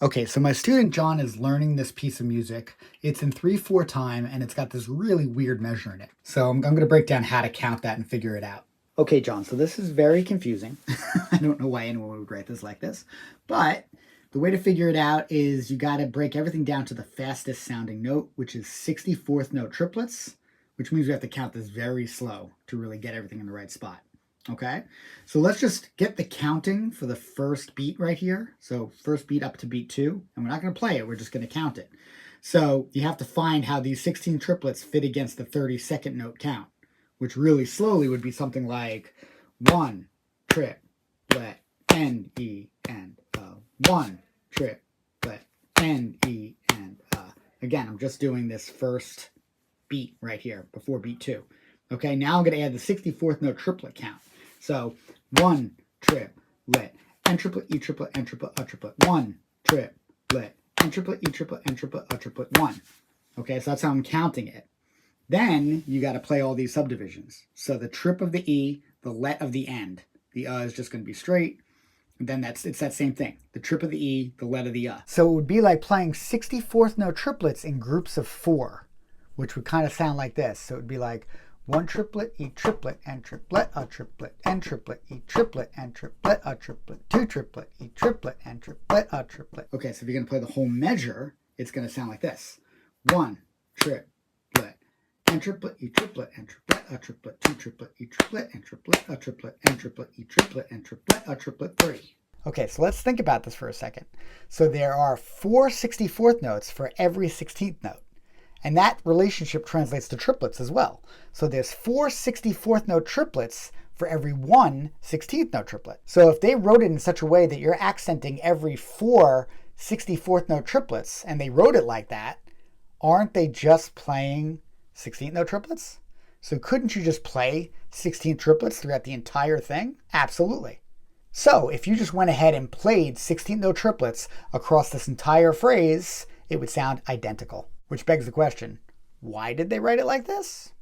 Okay, so my student John is learning this piece of music. It's in 3/4 time and it's got this really weird measure in it. So I'm going to break down how to count that and figure it out. Okay, John, so this is very confusing. I don't know why anyone would write this like this, but the way to figure it out is you got to break everything down to the fastest sounding note, which is 64th note triplets, which means we have to count this very slow to really get everything in the right spot. Okay, so let's just get the counting for the first beat right here. So first beat up to beat 2, and we're not going to play it, we're just going to count it. So you have to find how these 16 triplets fit against the 32nd note count, which really slowly would be something like 1 triplet N E and 1 triplet N E and Again, I'm just doing this first beat right here before beat 2. Okay, now I'm going to add the 64th note triplet count. So 1 triplet, N triplet, E triplet, N triplet, A triplet, 1 triplet, N triplet, E triplet, N triplet, A triplet, 1. Okay, so that's how I'm counting it. Then you got to play all these subdivisions. So the trip of the E, the let of the end. The is just going to be straight. And then it's that same thing. The trip of the E, the let of the So it would be like playing 64th note triplets in groups of 4, which would kind of sound like this. So it would be like 1 triplet, E triplet, N triplet, A triplet, N triplet, E triplet, N triplet, A triplet, 2 triplet, E triplet, N triplet, A triplet. Okay, so if you're going to play the whole measure, it's going to sound like this. 1 triplet, N triplet, E triplet, N triplet, A triplet, 2 triplet, E triplet, N triplet, A triplet, N triplet, E triplet, N triplet, A triplet, 3. Okay, so let's think about this for a second. So there are 4 64th notes for every 16th note. And that relationship translates to triplets as well. So there's 4 64th note triplets for every 1 16th note triplet. So if they wrote it in such a way that you're accenting every 4 64th note triplets, and they wrote it like that, aren't they just playing 16th note triplets? So couldn't you just play 16 triplets throughout the entire thing? Absolutely. So if you just went ahead and played 16th note triplets across this entire phrase, it would sound identical. Which begs the question, why did they write it like this?